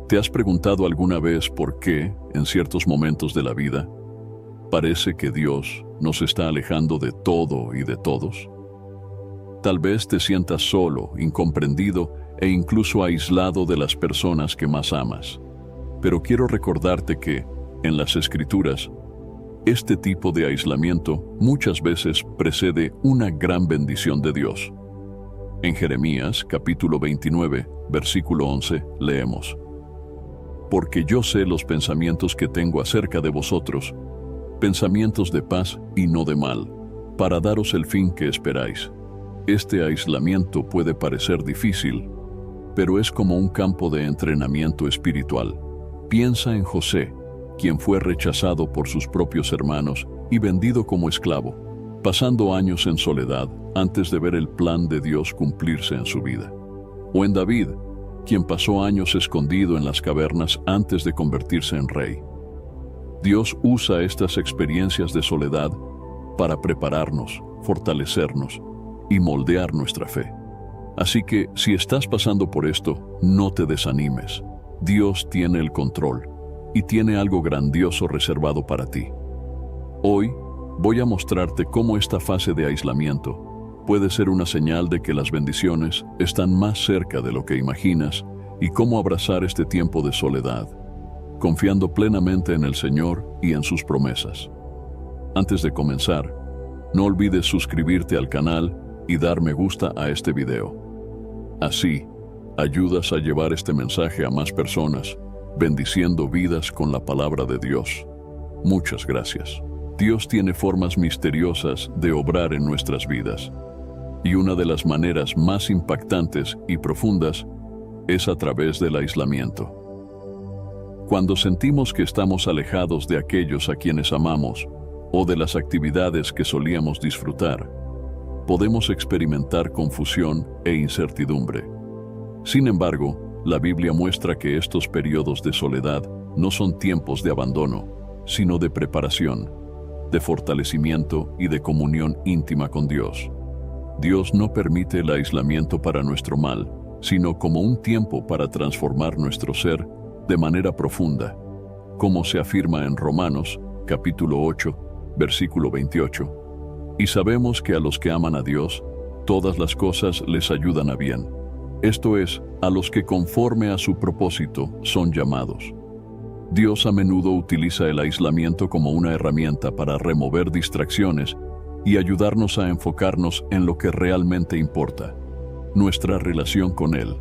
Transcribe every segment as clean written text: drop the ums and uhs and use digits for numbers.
¿Te has preguntado alguna vez por qué, en ciertos momentos de la vida, parece que Dios nos está alejando de todo y de todos? Tal vez te sientas solo, incomprendido e incluso aislado de las personas que más amas. Pero quiero recordarte que, en las Escrituras, este tipo de aislamiento muchas veces precede una gran bendición de Dios. En Jeremías, capítulo 29, versículo 11, leemos: Porque yo sé los pensamientos que tengo acerca de vosotros, pensamientos de paz y no de mal, para daros el fin que esperáis. Este aislamiento puede parecer difícil, pero es como un campo de entrenamiento espiritual. Piensa en José, quien fue rechazado por sus propios hermanos y vendido como esclavo, pasando años en soledad antes de ver el plan de Dios cumplirse en su vida. O en David, quien pasó años escondido en las cavernas antes de convertirse en rey. Dios usa estas experiencias de soledad para prepararnos, fortalecernos y moldear nuestra fe. Así que, si estás pasando por esto, no te desanimes. Dios tiene el control y tiene algo grandioso reservado para ti. Hoy voy a mostrarte cómo esta fase de aislamiento puede ser una señal de que las bendiciones están más cerca de lo que imaginas y cómo abrazar este tiempo de soledad, confiando plenamente en el Señor y en sus promesas. Antes de comenzar, no olvides suscribirte al canal y dar me gusta a este video. Así, ayudas a llevar este mensaje a más personas, bendiciendo vidas con la palabra de Dios. Muchas gracias. Dios tiene formas misteriosas de obrar en nuestras vidas, y una de las maneras más impactantes y profundas es a través del aislamiento. Cuando sentimos que estamos alejados de aquellos a quienes amamos o de las actividades que solíamos disfrutar, podemos experimentar confusión e incertidumbre. Sin embargo, la Biblia muestra que estos periodos de soledad no son tiempos de abandono, sino de preparación, de fortalecimiento y de comunión íntima con Dios. Dios no permite el aislamiento para nuestro mal, sino como un tiempo para transformar nuestro ser de manera profunda, como se afirma en Romanos, capítulo 8, versículo 28. Y sabemos que a los que aman a Dios, todas las cosas les ayudan a bien. Esto es, a los que conforme a su propósito son llamados. Dios a menudo utiliza el aislamiento como una herramienta para remover distracciones y ayudarnos a enfocarnos en lo que realmente importa, nuestra relación con Él.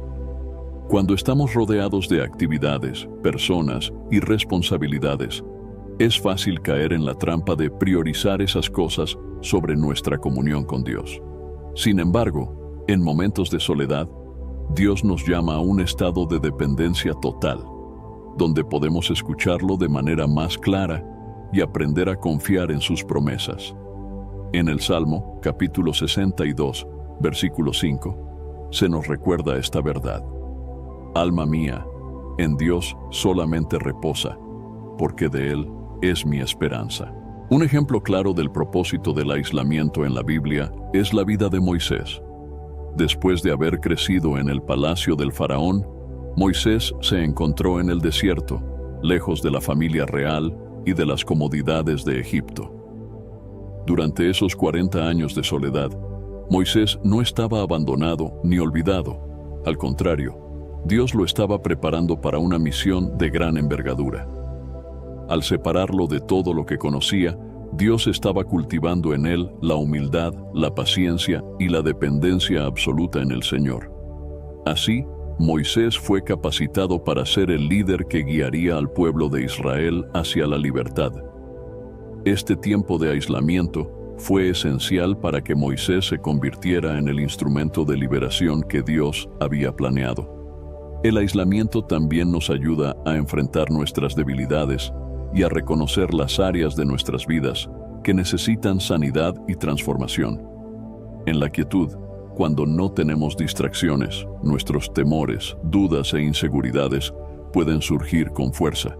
Cuando estamos rodeados de actividades, personas y responsabilidades, es fácil caer en la trampa de priorizar esas cosas sobre nuestra comunión con Dios. Sin embargo, en momentos de soledad, Dios nos llama a un estado de dependencia total, donde podemos escucharlo de manera más clara y aprender a confiar en sus promesas. En el Salmo, capítulo 62, versículo 5, se nos recuerda esta verdad: Alma mía, en Dios solamente reposa, porque de Él es mi esperanza. Un ejemplo claro del propósito del aislamiento en la Biblia es la vida de Moisés. Después de haber crecido en el palacio del faraón, Moisés se encontró en el desierto, lejos de la familia real y de las comodidades de Egipto. Durante esos 40 años de soledad, Moisés no estaba abandonado ni olvidado. Al contrario, Dios lo estaba preparando para una misión de gran envergadura. Al separarlo de todo lo que conocía, Dios estaba cultivando en él la humildad, la paciencia y la dependencia absoluta en el Señor. Así, Moisés fue capacitado para ser el líder que guiaría al pueblo de Israel hacia la libertad. Este tiempo de aislamiento fue esencial para que Moisés se convirtiera en el instrumento de liberación que Dios había planeado. El aislamiento también nos ayuda a enfrentar nuestras debilidades y a reconocer las áreas de nuestras vidas que necesitan sanidad y transformación. En la quietud, cuando no tenemos distracciones, nuestros temores, dudas e inseguridades pueden surgir con fuerza.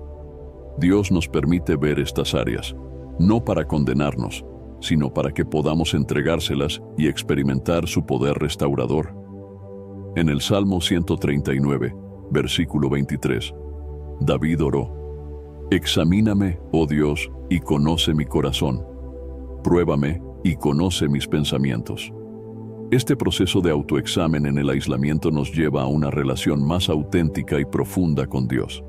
Dios nos permite ver estas áreas, no para condenarnos, sino para que podamos entregárselas y experimentar su poder restaurador. En el Salmo 139, versículo 23, David oró: Examíname, oh Dios, y conoce mi corazón. Pruébame y conoce mis pensamientos. Este proceso de autoexamen en el aislamiento nos lleva a una relación más auténtica y profunda con Dios,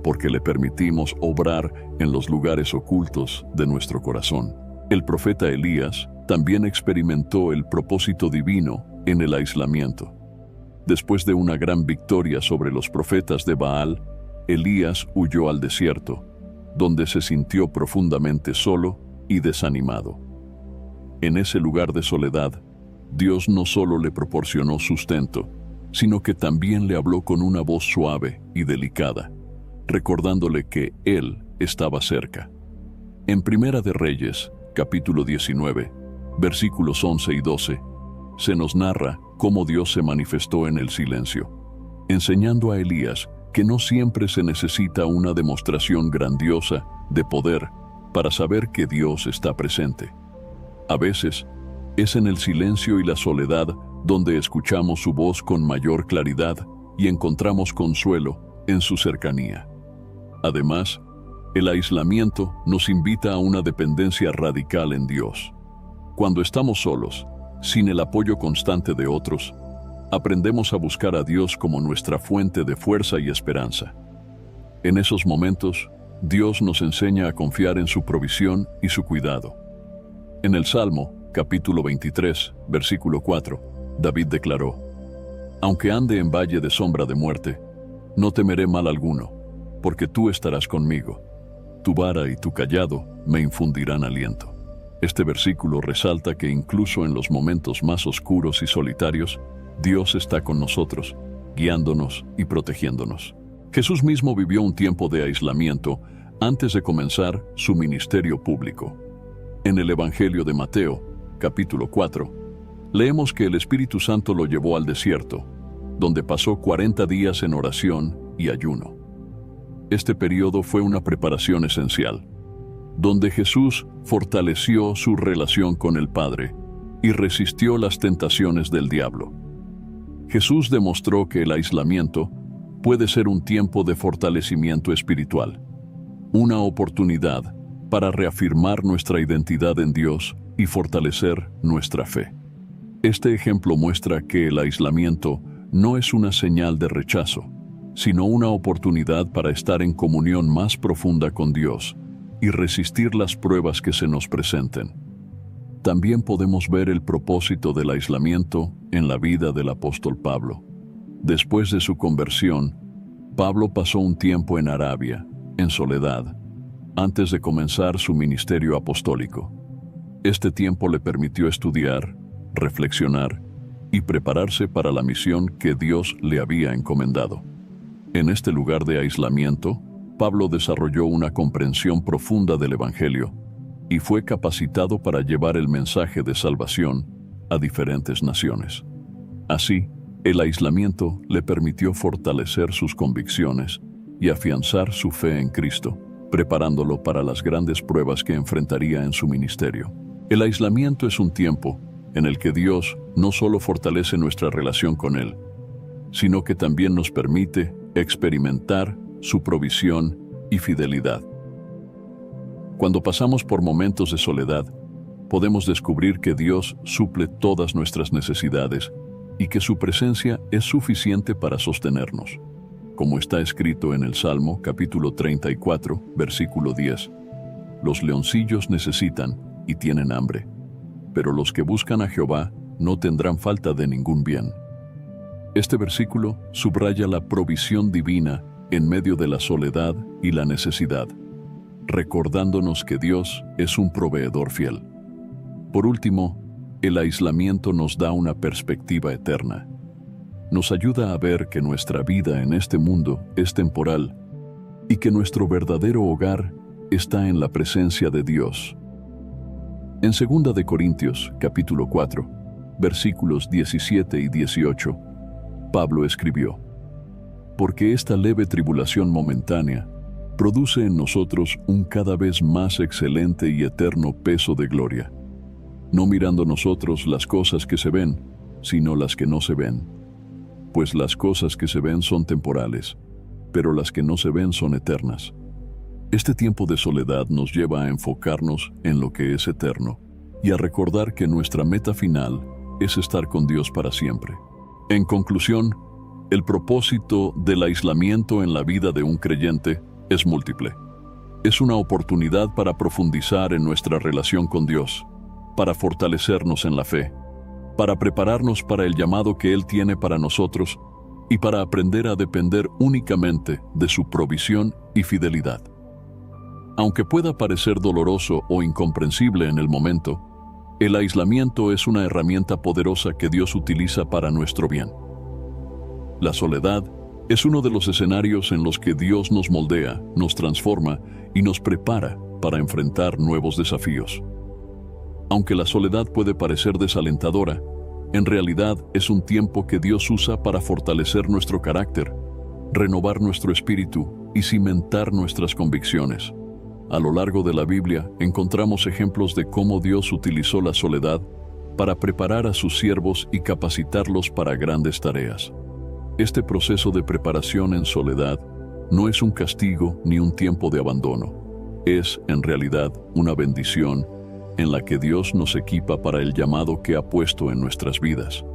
porque le permitimos obrar en los lugares ocultos de nuestro corazón. El profeta Elías también experimentó el propósito divino en el aislamiento. Después de una gran victoria sobre los profetas de Baal, Elías huyó al desierto, donde se sintió profundamente solo y desanimado. En ese lugar de soledad, Dios no solo le proporcionó sustento, sino que también le habló con una voz suave y delicada, recordándole que Él estaba cerca. En Primera de Reyes, capítulo 19, versículos 11 y 12, se nos narra cómo Dios se manifestó en el silencio, enseñando a Elías que no siempre se necesita una demostración grandiosa de poder para saber que Dios está presente. A veces, es en el silencio y la soledad donde escuchamos su voz con mayor claridad y encontramos consuelo en su cercanía. Además, el aislamiento nos invita a una dependencia radical en Dios. Cuando estamos solos, sin el apoyo constante de otros, aprendemos a buscar a Dios como nuestra fuente de fuerza y esperanza. En esos momentos, Dios nos enseña a confiar en su provisión y su cuidado. En el Salmo, capítulo 23, versículo 4, David declaró: Aunque ande en valle de sombra de muerte, no temeré mal alguno, porque tú estarás conmigo. Tu vara y tu cayado me infundirán aliento. Este versículo resalta que incluso en los momentos más oscuros y solitarios, Dios está con nosotros, guiándonos y protegiéndonos. Jesús mismo vivió un tiempo de aislamiento antes de comenzar su ministerio público. En el Evangelio de Mateo, capítulo 4, leemos que el Espíritu Santo lo llevó al desierto, donde pasó 40 días en oración y ayuno. Este periodo fue una preparación esencial, donde Jesús fortaleció su relación con el Padre y resistió las tentaciones del diablo. Jesús demostró que el aislamiento puede ser un tiempo de fortalecimiento espiritual, una oportunidad para reafirmar nuestra identidad en Dios y fortalecer nuestra fe. Este ejemplo muestra que el aislamiento no es una señal de rechazo, sino una oportunidad para estar en comunión más profunda con Dios y resistir las pruebas que se nos presenten. También podemos ver el propósito del aislamiento en la vida del apóstol Pablo. Después de su conversión, Pablo pasó un tiempo en Arabia, en soledad, antes de comenzar su ministerio apostólico. Este tiempo le permitió estudiar, reflexionar y prepararse para la misión que Dios le había encomendado. En este lugar de aislamiento, Pablo desarrolló una comprensión profunda del Evangelio y fue capacitado para llevar el mensaje de salvación a diferentes naciones. Así, el aislamiento le permitió fortalecer sus convicciones y afianzar su fe en Cristo, preparándolo para las grandes pruebas que enfrentaría en su ministerio. El aislamiento es un tiempo en el que Dios no solo fortalece nuestra relación con Él, sino que también nos permite experimentar su provisión y fidelidad. Cuando pasamos por momentos de soledad, podemos descubrir que Dios suple todas nuestras necesidades y que su presencia es suficiente para sostenernos. Como está escrito en el Salmo, capítulo 34, versículo 10. Los leoncillos necesitan y tienen hambre, pero los que buscan a Jehová no tendrán falta de ningún bien. Este versículo subraya la provisión divina en medio de la soledad y la necesidad, recordándonos que Dios es un proveedor fiel. Por último, el aislamiento nos da una perspectiva eterna. Nos ayuda a ver que nuestra vida en este mundo es temporal y que nuestro verdadero hogar está en la presencia de Dios. En 2 de Corintios, capítulo 4, versículos 17 y 18, Pablo escribió: Porque esta leve tribulación momentánea produce en nosotros un cada vez más excelente y eterno peso de gloria, no mirando nosotros las cosas que se ven, sino las que no se ven. Pues las cosas que se ven son temporales, pero las que no se ven son eternas. Este tiempo de soledad nos lleva a enfocarnos en lo que es eterno y a recordar que nuestra meta final es estar con Dios para siempre. En conclusión, el propósito del aislamiento en la vida de un creyente es múltiple. Es una oportunidad para profundizar en nuestra relación con Dios, para fortalecernos en la fe, para prepararnos para el llamado que Él tiene para nosotros y para aprender a depender únicamente de su provisión y fidelidad. Aunque pueda parecer doloroso o incomprensible en el momento, el aislamiento es una herramienta poderosa que Dios utiliza para nuestro bien. La soledad es uno de los escenarios en los que Dios nos moldea, nos transforma y nos prepara para enfrentar nuevos desafíos. Aunque la soledad puede parecer desalentadora, en realidad es un tiempo que Dios usa para fortalecer nuestro carácter, renovar nuestro espíritu y cimentar nuestras convicciones. A lo largo de la Biblia encontramos ejemplos de cómo Dios utilizó la soledad para preparar a sus siervos y capacitarlos para grandes tareas. Este proceso de preparación en soledad no es un castigo ni un tiempo de abandono. Es, en realidad, una bendición en la que Dios nos equipa para el llamado que ha puesto en nuestras vidas.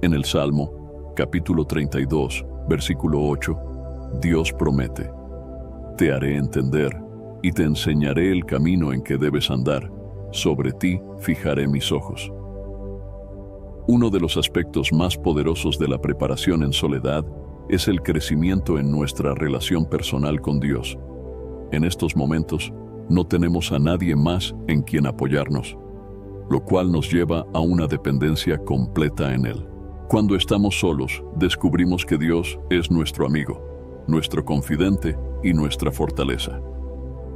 En el Salmo, capítulo 32, versículo 8, Dios promete: «Te haré entender y te enseñaré el camino en que debes andar. Sobre ti fijaré mis ojos». Uno de los aspectos más poderosos de la preparación en soledad es el crecimiento en nuestra relación personal con Dios. En estos momentos, no tenemos a nadie más en quien apoyarnos, lo cual nos lleva a una dependencia completa en Él. Cuando estamos solos, descubrimos que Dios es nuestro amigo, nuestro confidente y nuestra fortaleza.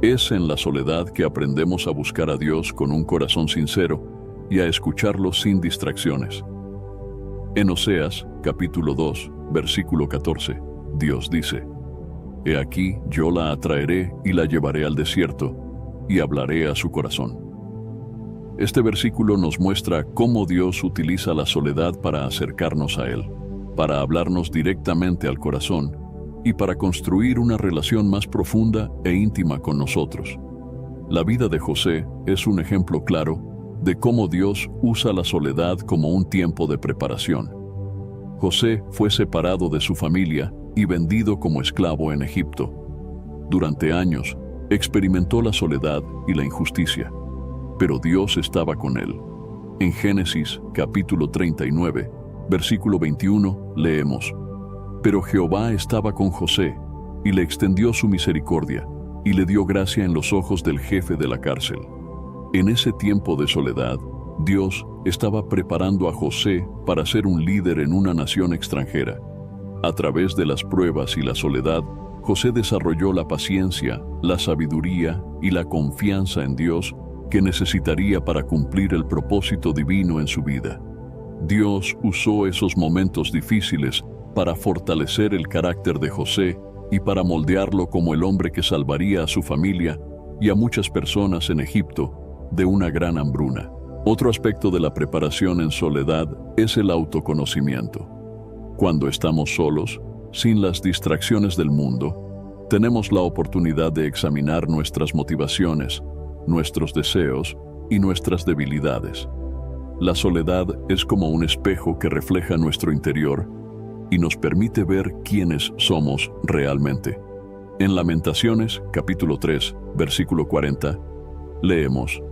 Es en la soledad que aprendemos a buscar a Dios con un corazón sincero y a escucharlo sin distracciones. En Oseas, capítulo 2, versículo 14, Dios dice: «He aquí, yo la atraeré y la llevaré al desierto, y hablaré a su corazón». Este versículo nos muestra cómo Dios utiliza la soledad para acercarnos a Él, para hablarnos directamente al corazón y para construir una relación más profunda e íntima con nosotros. La vida de José es un ejemplo claro de cómo Dios usa la soledad como un tiempo de preparación. José fue separado de su familia y vendido como esclavo en Egipto. Durante años, experimentó la soledad y la injusticia, pero Dios estaba con él. En Génesis, capítulo 39, versículo 21, leemos: «Pero Jehová estaba con José, y le extendió su misericordia, y le dio gracia en los ojos del jefe de la cárcel». En ese tiempo de soledad, Dios estaba preparando a José para ser un líder en una nación extranjera. A través de las pruebas y la soledad, José desarrolló la paciencia, la sabiduría y la confianza en Dios que necesitaría para cumplir el propósito divino en su vida. Dios usó esos momentos difíciles para fortalecer el carácter de José y para moldearlo como el hombre que salvaría a su familia y a muchas personas en Egipto de una gran hambruna. Otro aspecto de la preparación en soledad es el autoconocimiento. Cuando estamos solos, sin las distracciones del mundo, tenemos la oportunidad de examinar nuestras motivaciones, nuestros deseos y nuestras debilidades. La soledad es como un espejo que refleja nuestro interior y nos permite ver quiénes somos realmente. En Lamentaciones, capítulo 3, versículo 40, leemos: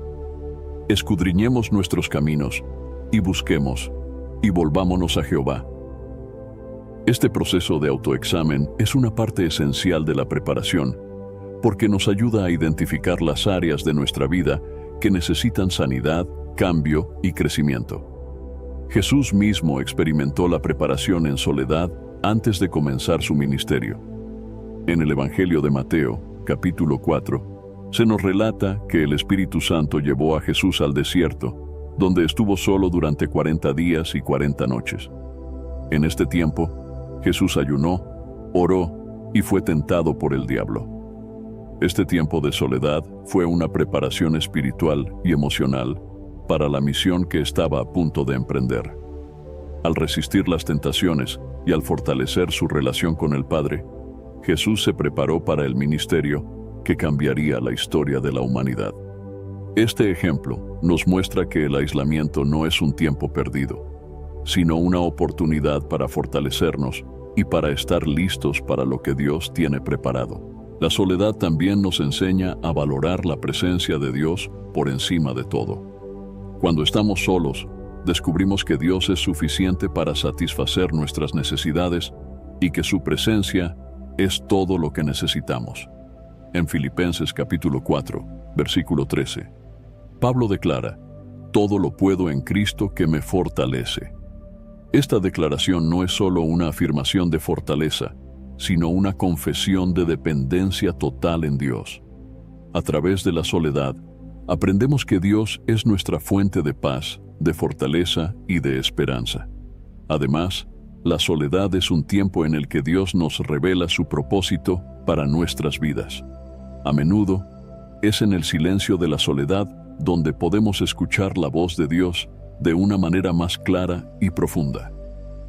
«Escudriñemos nuestros caminos, y busquemos, y volvámonos a Jehová». Este proceso de autoexamen es una parte esencial de la preparación, porque nos ayuda a identificar las áreas de nuestra vida que necesitan sanidad, cambio y crecimiento. Jesús mismo experimentó la preparación en soledad antes de comenzar su ministerio. En el Evangelio de Mateo, capítulo 4, se nos relata que el Espíritu Santo llevó a Jesús al desierto, donde estuvo solo durante 40 días y 40 noches. En este tiempo, Jesús ayunó, oró y fue tentado por el diablo. Este tiempo de soledad fue una preparación espiritual y emocional para la misión que estaba a punto de emprender. Al resistir las tentaciones y al fortalecer su relación con el Padre, Jesús se preparó para el ministerio que cambiaría la historia de la humanidad. Este ejemplo nos muestra que el aislamiento no es un tiempo perdido, sino una oportunidad para fortalecernos y para estar listos para lo que Dios tiene preparado. La soledad también nos enseña a valorar la presencia de Dios por encima de todo. Cuando estamos solos, descubrimos que Dios es suficiente para satisfacer nuestras necesidades y que su presencia es todo lo que necesitamos. En Filipenses capítulo 4, versículo 13, Pablo declara: todo lo puedo en Cristo que me fortalece. Esta declaración no es solo una afirmación de fortaleza, sino una confesión de dependencia total en Dios. A través de la soledad, aprendemos que Dios es nuestra fuente de paz, de fortaleza y de esperanza. Además, la soledad es un tiempo en el que Dios nos revela su propósito para nuestras vidas. A menudo, es en el silencio de la soledad donde podemos escuchar la voz de Dios de una manera más clara y profunda.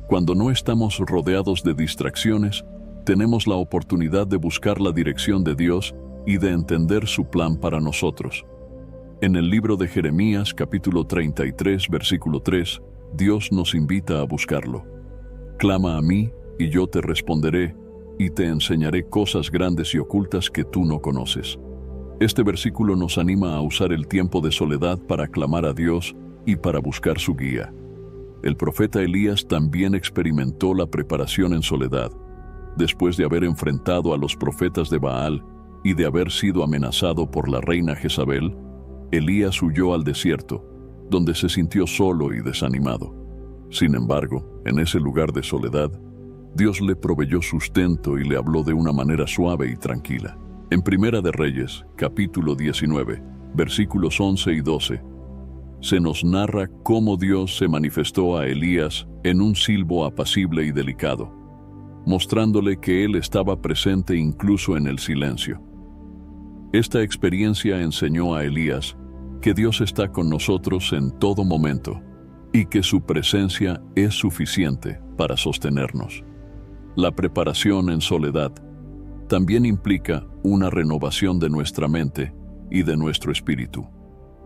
Cuando no estamos rodeados de distracciones, tenemos la oportunidad de buscar la dirección de Dios y de entender su plan para nosotros. En el libro de Jeremías, capítulo 33, versículo 3, Dios nos invita a buscarlo. Clama a mí, y yo te responderé, y te enseñaré cosas grandes y ocultas que tú no conoces. Este versículo nos anima a usar el tiempo de soledad para clamar a Dios y para buscar su guía. El profeta Elías también experimentó la preparación en soledad. Después de haber enfrentado a los profetas de Baal y de haber sido amenazado por la reina Jezabel, Elías huyó al desierto, donde se sintió solo y desanimado. Sin embargo, en ese lugar de soledad, Dios le proveyó sustento y le habló de una manera suave y tranquila. En Primera de Reyes, capítulo 19, versículos 11 y 12, se nos narra cómo Dios se manifestó a Elías en un silbo apacible y delicado, mostrándole que Él estaba presente incluso en el silencio. Esta experiencia enseñó a Elías que Dios está con nosotros en todo momento y que su presencia es suficiente para sostenernos. La preparación en soledad también implica una renovación de nuestra mente y de nuestro espíritu.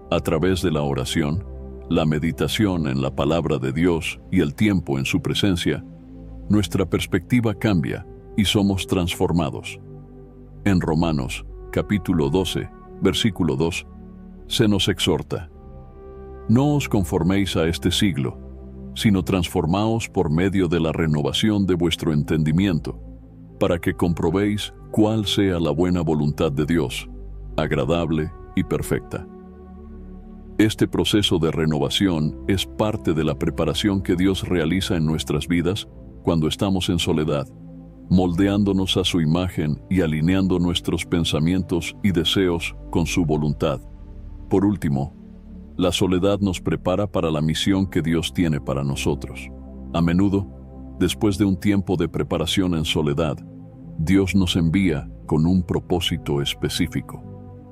A través de la oración, la meditación en la palabra de Dios y el tiempo en su presencia, nuestra perspectiva cambia y somos transformados. En Romanos, capítulo 12, versículo 2, se nos exhorta: no os conforméis a este siglo, sino transformaos por medio de la renovación de vuestro entendimiento, para que comprobéis cuál sea la buena voluntad de Dios, agradable y perfecta. Este proceso de renovación es parte de la preparación que Dios realiza en nuestras vidas cuando estamos en soledad, moldeándonos a su imagen y alineando nuestros pensamientos y deseos con su voluntad. Por último, la soledad nos prepara para la misión que Dios tiene para nosotros. A menudo, después de un tiempo de preparación en soledad, Dios nos envía con un propósito específico.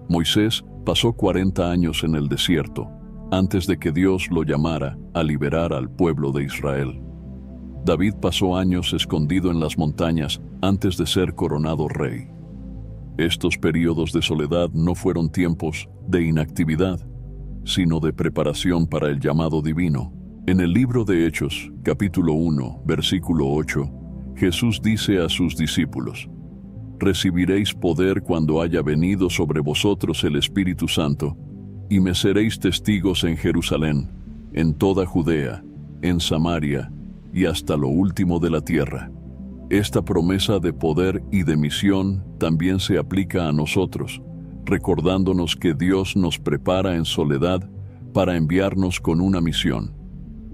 Moisés pasó 40 años en el desierto antes de que Dios lo llamara a liberar al pueblo de Israel. David pasó años escondido en las montañas antes de ser coronado rey. Estos períodos de soledad no fueron tiempos de inactividad, sino de preparación para el llamado divino. En el libro de Hechos, capítulo 1, versículo 8, Jesús dice a sus discípulos: recibiréis poder cuando haya venido sobre vosotros el Espíritu Santo, y me seréis testigos en Jerusalén, en toda Judea, en Samaria y hasta lo último de la tierra. Esta promesa de poder y de misión también se aplica a nosotros, recordándonos que Dios nos prepara en soledad para enviarnos con una misión.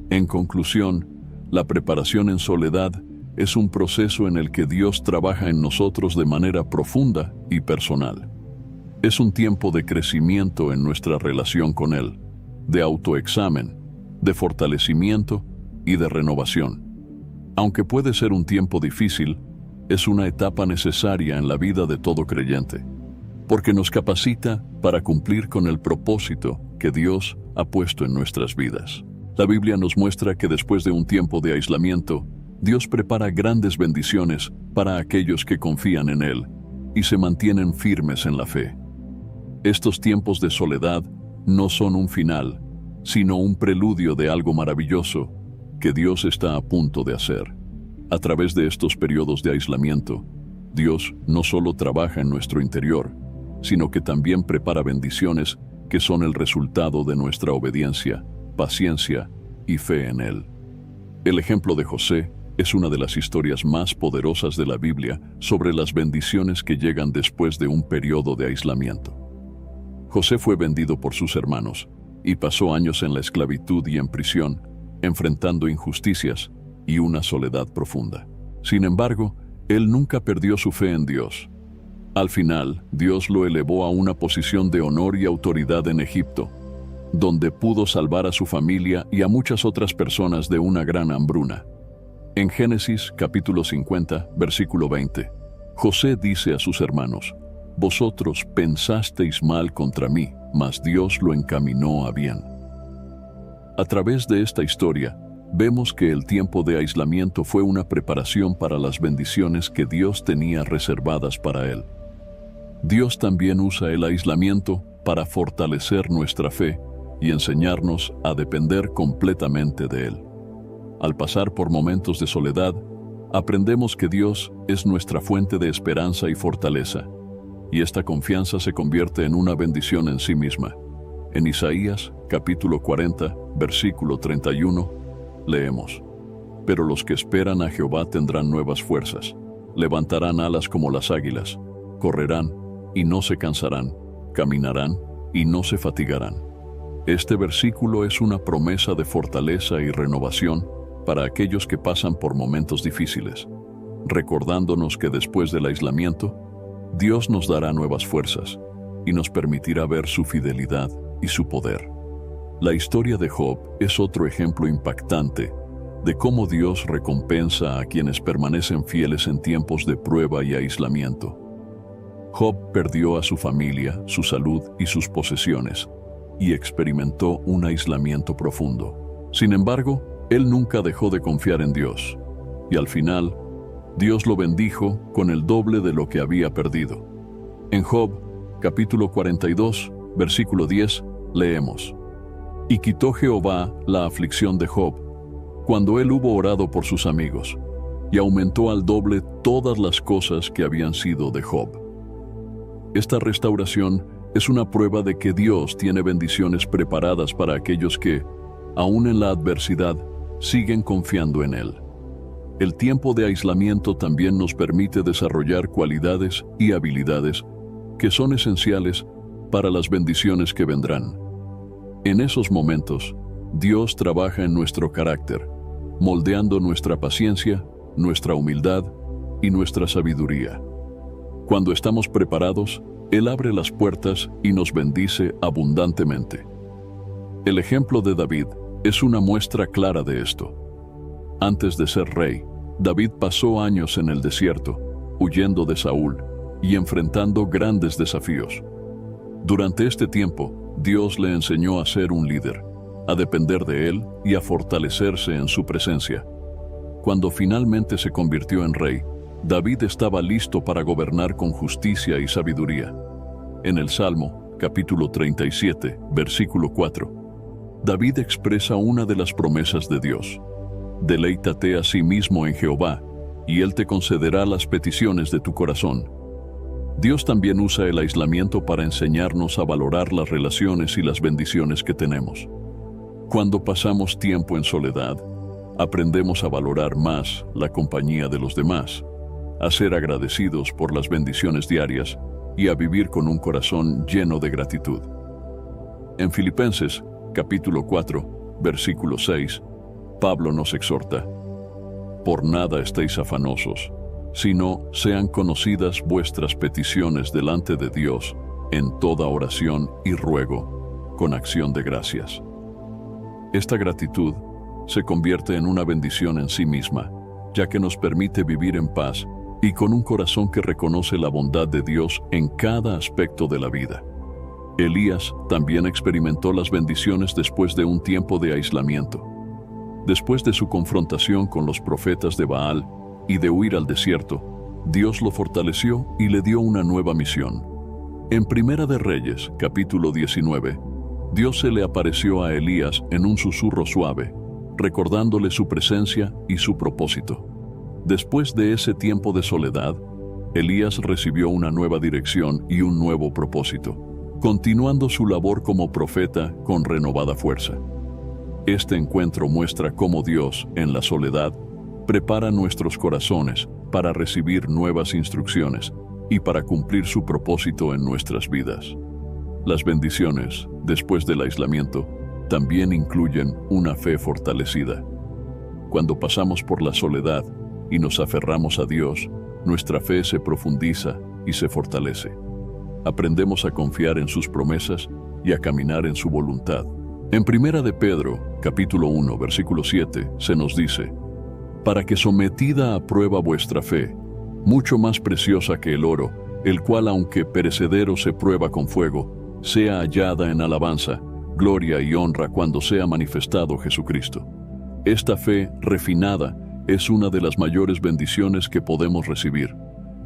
En conclusión, la preparación en soledad es un proceso en el que Dios trabaja en nosotros de manera profunda y personal. Es un tiempo de crecimiento en nuestra relación con Él, de autoexamen, de fortalecimiento y de renovación. Aunque puede ser un tiempo difícil, es una etapa necesaria en la vida de todo creyente, porque nos capacita para cumplir con el propósito que Dios ha puesto en nuestras vidas. La Biblia nos muestra que después de un tiempo de aislamiento, Dios prepara grandes bendiciones para aquellos que confían en Él y se mantienen firmes en la fe. Estos tiempos de soledad no son un final, sino un preludio de algo maravilloso que Dios está a punto de hacer. A través de estos periodos de aislamiento, Dios no solo trabaja en nuestro interior, sino que también prepara bendiciones que son el resultado de nuestra obediencia, paciencia y fe en Él. El ejemplo de José es una de las historias más poderosas de la Biblia sobre las bendiciones que llegan después de un periodo de aislamiento. José fue vendido por sus hermanos y pasó años en la esclavitud y en prisión, enfrentando injusticias y una soledad profunda. Sin embargo, él nunca perdió su fe en Dios. Al final, Dios lo elevó a una posición de honor y autoridad en Egipto, donde pudo salvar a su familia y a muchas otras personas de una gran hambruna. En Génesis capítulo 50, versículo 20, José dice a sus hermanos: «Vosotros pensasteis mal contra mí, mas Dios lo encaminó a bien». A través de esta historia, vemos que el tiempo de aislamiento fue una preparación para las bendiciones que Dios tenía reservadas para él. Dios también usa el aislamiento para fortalecer nuestra fe y enseñarnos a depender completamente de Él. Al pasar por momentos de soledad, aprendemos que Dios es nuestra fuente de esperanza y fortaleza, y esta confianza se convierte en una bendición en sí misma. En Isaías, capítulo 40, versículo 31, leemos: «Pero los que esperan a Jehová tendrán nuevas fuerzas, levantarán alas como las águilas, correrán y no se cansarán, caminarán y no se fatigarán». Este versículo es una promesa de fortaleza y renovación para aquellos que pasan por momentos difíciles, recordándonos que después del aislamiento, Dios nos dará nuevas fuerzas y nos permitirá ver su fidelidad y su poder. La historia de Job es otro ejemplo impactante de cómo Dios recompensa a quienes permanecen fieles en tiempos de prueba y aislamiento. Job perdió a su familia, su salud y sus posesiones, y experimentó un aislamiento profundo. Sin embargo, él nunca dejó de confiar en Dios, y al final, Dios lo bendijo con el doble de lo que había perdido. En Job, capítulo 42, versículo 10, leemos: «Y quitó Jehová la aflicción de Job, cuando él hubo orado por sus amigos, y aumentó al doble todas las cosas que habían sido de Job». Esta restauración es una prueba de que Dios tiene bendiciones preparadas para aquellos que, aún en la adversidad, siguen confiando en Él. El tiempo de aislamiento también nos permite desarrollar cualidades y habilidades que son esenciales para las bendiciones que vendrán. En esos momentos, Dios trabaja en nuestro carácter, moldeando nuestra paciencia, nuestra humildad y nuestra sabiduría. Cuando estamos preparados, Él abre las puertas y nos bendice abundantemente. El ejemplo de David es una muestra clara de esto. Antes de ser rey, David pasó años en el desierto, huyendo de Saúl y enfrentando grandes desafíos. Durante este tiempo, Dios le enseñó a ser un líder, a depender de Él y a fortalecerse en su presencia. Cuando finalmente se convirtió en rey, David estaba listo para gobernar con justicia y sabiduría. En el Salmo, capítulo 37, versículo 4, David expresa una de las promesas de Dios: «Deleítate a sí mismo en Jehová, y Él te concederá las peticiones de tu corazón». Dios también usa el aislamiento para enseñarnos a valorar las relaciones y las bendiciones que tenemos. Cuando pasamos tiempo en soledad, aprendemos a valorar más la compañía de los demás, a ser agradecidos por las bendiciones diarias y a vivir con un corazón lleno de gratitud. En Filipenses, capítulo 4, versículo 6, Pablo nos exhorta: «Por nada estéis afanosos, sino sean conocidas vuestras peticiones delante de Dios en toda oración y ruego, con acción de gracias». Esta gratitud se convierte en una bendición en sí misma, ya que nos permite vivir en paz y con un corazón que reconoce la bondad de Dios en cada aspecto de la vida. Elías también experimentó las bendiciones después de un tiempo de aislamiento. Después de su confrontación con los profetas de Baal y de huir al desierto, Dios lo fortaleció y le dio una nueva misión. En Primera de Reyes, capítulo 19, Dios se le apareció a Elías en un susurro suave, recordándole su presencia y su propósito. Después de ese tiempo de soledad, Elías recibió una nueva dirección y un nuevo propósito, continuando su labor como profeta con renovada fuerza. Este encuentro muestra cómo Dios, en la soledad, prepara nuestros corazones para recibir nuevas instrucciones y para cumplir su propósito en nuestras vidas. Las bendiciones, después del aislamiento, también incluyen una fe fortalecida. Cuando pasamos por la soledad y nos aferramos a Dios, nuestra fe se profundiza y se fortalece. Aprendemos a confiar en sus promesas y a caminar en su voluntad. En Primera de Pedro, capítulo 1, versículo 7, se nos dice: para que sometida a prueba vuestra fe, mucho más preciosa que el oro, el cual aunque perecedero se prueba con fuego, sea hallada en alabanza, gloria y honra cuando sea manifestado Jesucristo. Esta fe refinada es una de las mayores bendiciones que podemos recibir,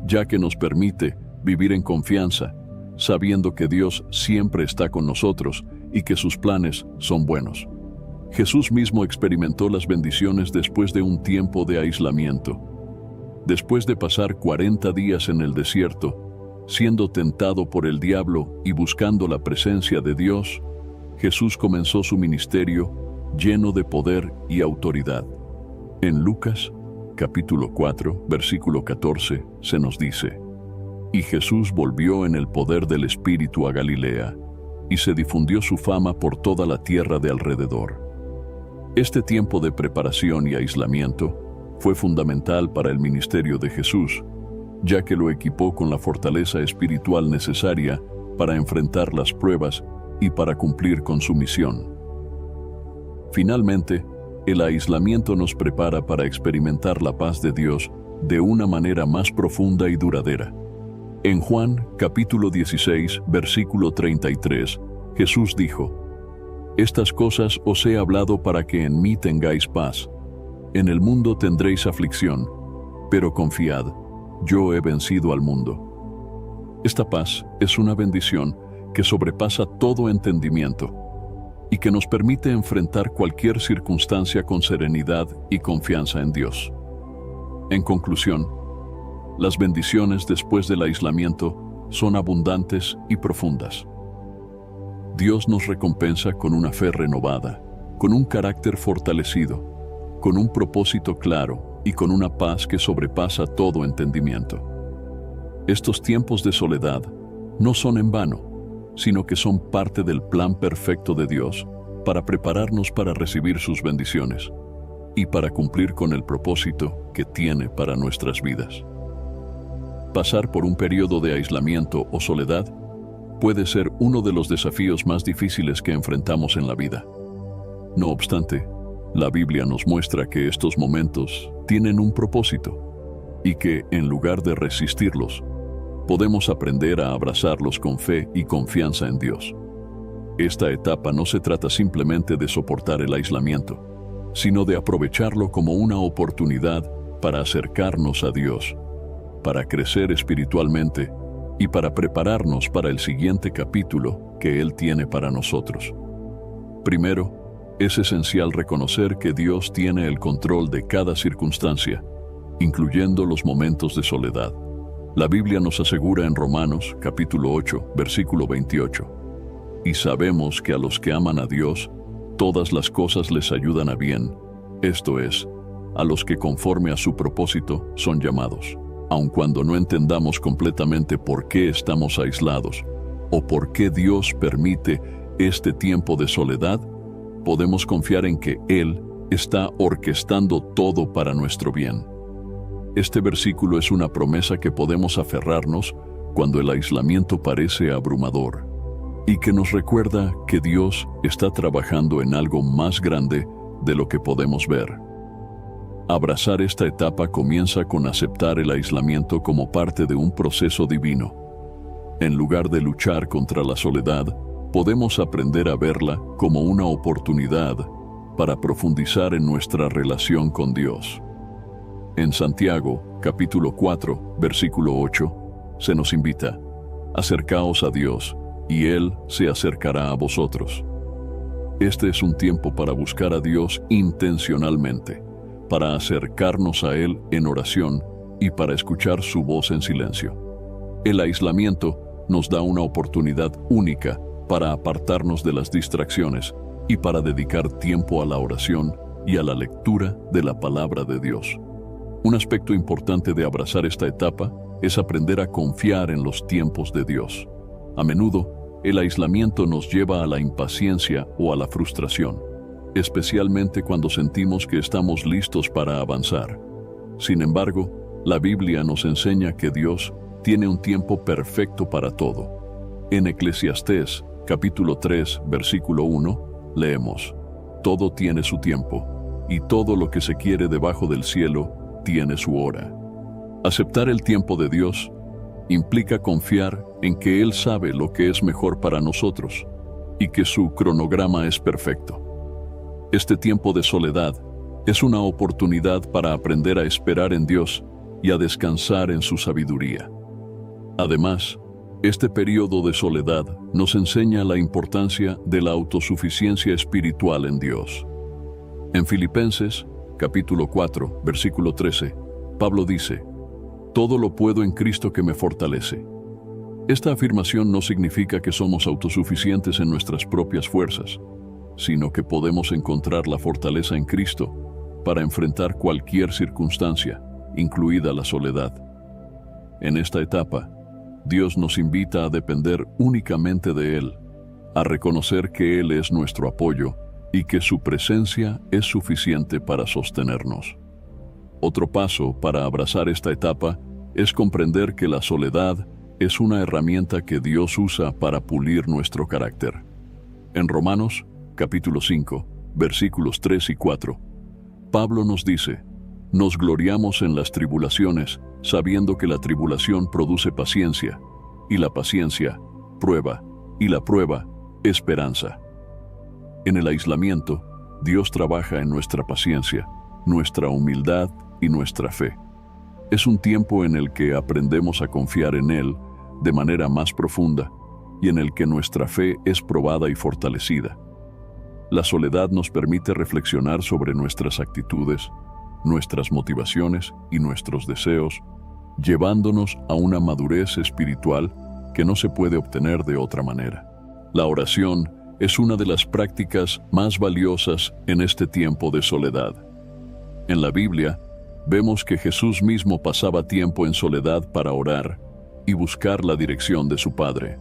ya que nos permite vivir en confianza, sabiendo que Dios siempre está con nosotros y que sus planes son buenos. Jesús mismo experimentó las bendiciones después de un tiempo de aislamiento. Después de pasar 40 días en el desierto, siendo tentado por el diablo y buscando la presencia de Dios, Jesús comenzó su ministerio lleno de poder y autoridad. En Lucas, capítulo 4, versículo 14, se nos dice: y Jesús volvió en el poder del Espíritu a Galilea, y se difundió su fama por toda la tierra de alrededor. Este tiempo de preparación y aislamiento fue fundamental para el ministerio de Jesús, ya que lo equipó con la fortaleza espiritual necesaria para enfrentar las pruebas y para cumplir con su misión. Finalmente, el aislamiento nos prepara para experimentar la paz de Dios de una manera más profunda y duradera. En Juan, capítulo 16, versículo 33, Jesús dijo: estas cosas os he hablado para que en mí tengáis paz. En el mundo tendréis aflicción, pero confiad, yo he vencido al mundo. Esta paz es una bendición que sobrepasa todo entendimiento y que nos permite enfrentar cualquier circunstancia con serenidad y confianza en Dios. En conclusión, las bendiciones después del aislamiento son abundantes y profundas. Dios nos recompensa con una fe renovada, con un carácter fortalecido, con un propósito claro y con una paz que sobrepasa todo entendimiento. Estos tiempos de soledad no son en vano, sino que son parte del plan perfecto de Dios para prepararnos para recibir sus bendiciones y para cumplir con el propósito que tiene para nuestras vidas. Pasar por un periodo de aislamiento o soledad puede ser uno de los desafíos más difíciles que enfrentamos en la vida. No obstante, la Biblia nos muestra que estos momentos tienen un propósito y que, en lugar de resistirlos, podemos aprender a abrazarlos con fe y confianza en Dios. Esta etapa no se trata simplemente de soportar el aislamiento, sino de aprovecharlo como una oportunidad para acercarnos a Dios, para crecer espiritualmente y para prepararnos para el siguiente capítulo que Él tiene para nosotros. Primero, es esencial reconocer que Dios tiene el control de cada circunstancia, incluyendo los momentos de soledad. La Biblia nos asegura en Romanos, capítulo 8, versículo 28, y sabemos que a los que aman a Dios, todas las cosas les ayudan a bien, esto es, a los que conforme a su propósito son llamados. Aun cuando no entendamos completamente por qué estamos aislados o por qué Dios permite este tiempo de soledad, podemos confiar en que Él está orquestando todo para nuestro bien. Este versículo es una promesa que podemos aferrarnos cuando el aislamiento parece abrumador y que nos recuerda que Dios está trabajando en algo más grande de lo que podemos ver. Abrazar esta etapa comienza con aceptar el aislamiento como parte de un proceso divino. En lugar de luchar contra la soledad, podemos aprender a verla como una oportunidad para profundizar en nuestra relación con Dios. En Santiago, capítulo 4, versículo 8, se nos invita: acercaos a Dios, y Él se acercará a vosotros. Este es un tiempo para buscar a Dios intencionalmente, para acercarnos a Él en oración y para escuchar su voz en silencio. El aislamiento nos da una oportunidad única para apartarnos de las distracciones y para dedicar tiempo a la oración y a la lectura de la palabra de Dios. Un aspecto importante de abrazar esta etapa es aprender a confiar en los tiempos de Dios. A menudo, el aislamiento nos lleva a la impaciencia o a la frustración, especialmente cuando sentimos que estamos listos para avanzar. Sin embargo, la Biblia nos enseña que Dios tiene un tiempo perfecto para todo. En Eclesiastés, capítulo 3, versículo 1, leemos: todo tiene su tiempo, y todo lo que se quiere debajo del cielo tiene su hora. Aceptar el tiempo de Dios implica confiar en que Él sabe lo que es mejor para nosotros y que su cronograma es perfecto. Este tiempo de soledad es una oportunidad para aprender a esperar en Dios y a descansar en su sabiduría. Además, este periodo de soledad nos enseña la importancia de la autosuficiencia espiritual en Dios. En Filipenses, capítulo 4, versículo 13, Pablo dice: todo lo puedo en Cristo que me fortalece. Esta afirmación no significa que somos autosuficientes en nuestras propias fuerzas, sino que podemos encontrar la fortaleza en Cristo para enfrentar cualquier circunstancia, incluida la soledad. En esta etapa, Dios nos invita a depender únicamente de Él, a reconocer que Él es nuestro apoyo y que su presencia es suficiente para sostenernos. Otro paso para abrazar esta etapa es comprender que la soledad es una herramienta que Dios usa para pulir nuestro carácter. En Romanos, capítulo 5, versículos 3 y 4, Pablo nos dice: nos gloriamos en las tribulaciones, sabiendo que la tribulación produce paciencia, y la paciencia, prueba, y la prueba, esperanza. En el aislamiento, Dios trabaja en nuestra paciencia, nuestra humildad y nuestra fe. Es un tiempo en el que aprendemos a confiar en Él de manera más profunda y en el que nuestra fe es probada y fortalecida. La soledad nos permite reflexionar sobre nuestras actitudes, nuestras motivaciones y nuestros deseos, llevándonos a una madurez espiritual que no se puede obtener de otra manera. La oración es una de las prácticas más valiosas en este tiempo de soledad. En la Biblia, vemos que Jesús mismo pasaba tiempo en soledad para orar y buscar la dirección de su Padre.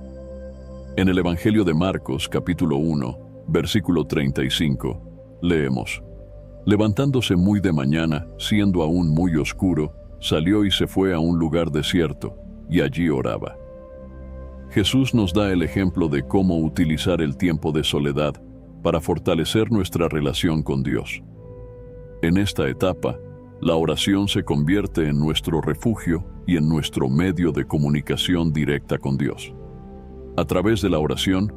En el Evangelio de Marcos, capítulo 1, versículo 35, leemos: levantándose muy de mañana, siendo aún muy oscuro, salió y se fue a un lugar desierto, y allí oraba. Jesús nos da el ejemplo de cómo utilizar el tiempo de soledad para fortalecer nuestra relación con Dios. En esta etapa, la oración se convierte en nuestro refugio y en nuestro medio de comunicación directa con Dios. A través de la oración,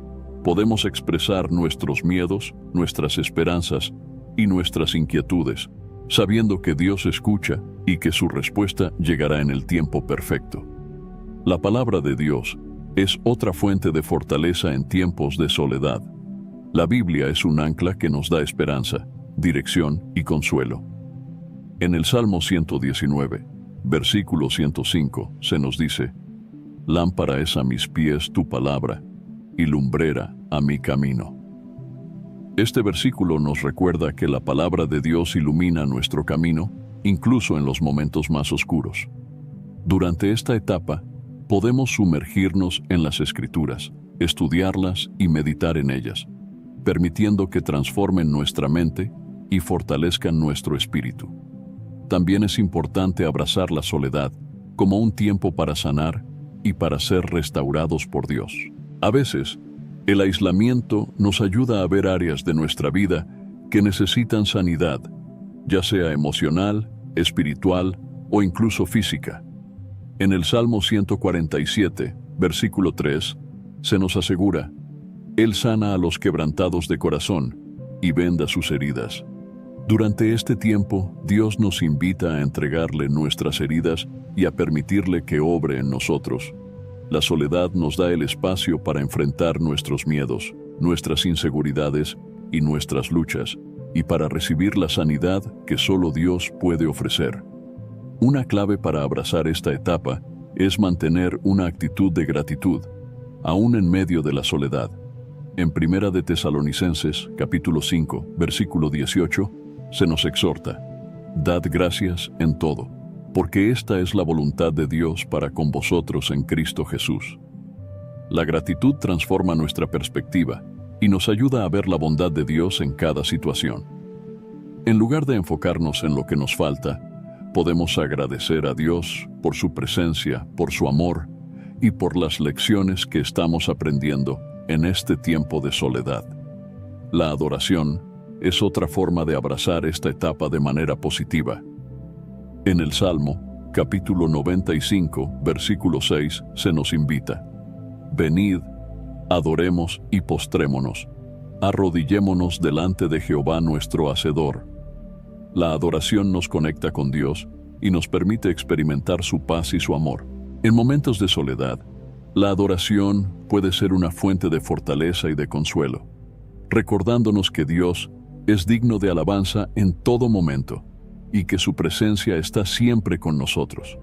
podemos expresar nuestros miedos, nuestras esperanzas y nuestras inquietudes, sabiendo que Dios escucha y que su respuesta llegará en el tiempo perfecto. La palabra de Dios es otra fuente de fortaleza en tiempos de soledad. La Biblia es un ancla que nos da esperanza, dirección y consuelo. En el Salmo 119, versículo 105, se nos dice: lámpara es a mis pies tu palabra, y lumbrera a mi camino. Este versículo nos recuerda que la palabra de Dios ilumina nuestro camino, incluso en los momentos más oscuros. Durante esta etapa, podemos sumergirnos en las Escrituras, estudiarlas y meditar en ellas, permitiendo que transformen nuestra mente y fortalezcan nuestro espíritu. También es importante abrazar la soledad como un tiempo para sanar y para ser restaurados por Dios. A veces, el aislamiento nos ayuda a ver áreas de nuestra vida que necesitan sanidad, ya sea emocional, espiritual o incluso física. En el Salmo 147, versículo 3, se nos asegura: Él sana a los quebrantados de corazón y venda sus heridas. Durante este tiempo, Dios nos invita a entregarle nuestras heridas y a permitirle que obre en nosotros. La soledad nos da el espacio para enfrentar nuestros miedos, nuestras inseguridades y nuestras luchas, y para recibir la sanidad que solo Dios puede ofrecer. Una clave para abrazar esta etapa es mantener una actitud de gratitud, aún en medio de la soledad. En Primera de Tesalonicenses, capítulo 5, versículo 18, se nos exhorta: «Dad gracias en todo, porque esta es la voluntad de Dios para con vosotros en Cristo Jesús». La gratitud transforma nuestra perspectiva y nos ayuda a ver la bondad de Dios en cada situación. En lugar de enfocarnos en lo que nos falta, podemos agradecer a Dios por su presencia, por su amor y por las lecciones que estamos aprendiendo en este tiempo de soledad. La adoración es otra forma de abrazar esta etapa de manera positiva. En el Salmo, capítulo 95, versículo 6, se nos invita: «Venid, adoremos y postrémonos, arrodillémonos delante de Jehová nuestro Hacedor». La adoración nos conecta con Dios y nos permite experimentar su paz y su amor. En momentos de soledad, la adoración puede ser una fuente de fortaleza y de consuelo, recordándonos que Dios es digno de alabanza en todo momento y que su presencia está siempre con nosotros.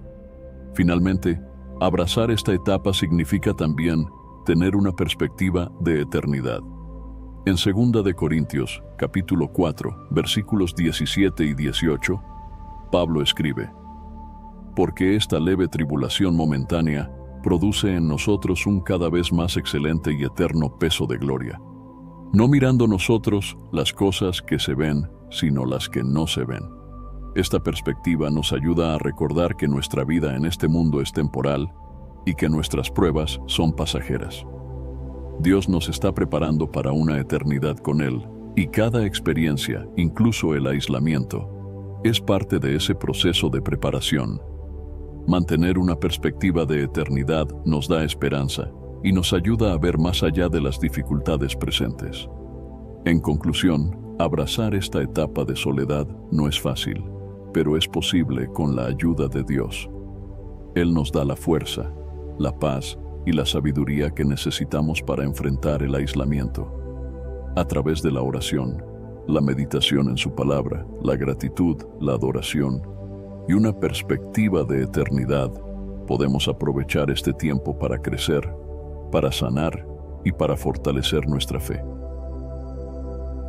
Finalmente, abrazar esta etapa significa también tener una perspectiva de eternidad. En 2 de Corintios, capítulo 4, versículos 17 y 18, Pablo escribe: «Porque esta leve tribulación momentánea produce en nosotros un cada vez más excelente y eterno peso de gloria, no mirando nosotros las cosas que se ven, sino las que no se ven». Esta perspectiva nos ayuda a recordar que nuestra vida en este mundo es temporal y que nuestras pruebas son pasajeras. Dios nos está preparando para una eternidad con Él, y cada experiencia, incluso el aislamiento, es parte de ese proceso de preparación. Mantener una perspectiva de eternidad nos da esperanza y nos ayuda a ver más allá de las dificultades presentes. En conclusión, abrazar esta etapa de soledad no es fácil, pero es posible con la ayuda de Dios. Él nos da la fuerza, la paz y la sabiduría que necesitamos para enfrentar el aislamiento. A través de la oración, la meditación en su palabra, la gratitud, la adoración y una perspectiva de eternidad, podemos aprovechar este tiempo para crecer, para sanar y para fortalecer nuestra fe.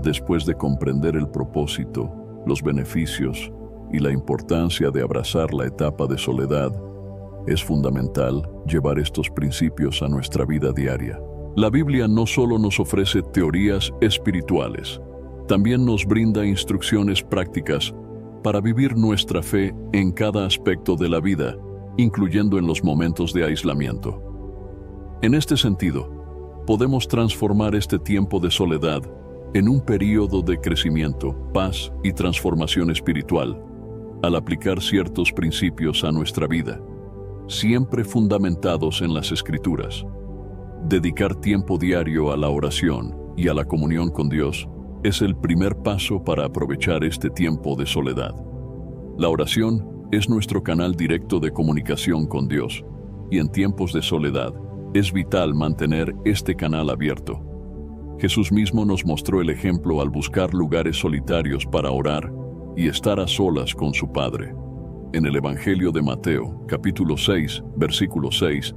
Después de comprender el propósito, los beneficios y la importancia de abrazar la etapa de soledad, es fundamental llevar estos principios a nuestra vida diaria. La Biblia no solo nos ofrece teorías espirituales, también nos brinda instrucciones prácticas para vivir nuestra fe en cada aspecto de la vida, incluyendo en los momentos de aislamiento. En este sentido, podemos transformar este tiempo de soledad en un período de crecimiento, paz y transformación espiritual, al aplicar ciertos principios a nuestra vida, siempre fundamentados en las Escrituras. Dedicar tiempo diario a la oración y a la comunión con Dios es el primer paso para aprovechar este tiempo de soledad. La oración es nuestro canal directo de comunicación con Dios, y en tiempos de soledad es vital mantener este canal abierto. Jesús mismo nos mostró el ejemplo al buscar lugares solitarios para orar y estar a solas con su Padre. En el Evangelio de Mateo, capítulo 6, versículo 6,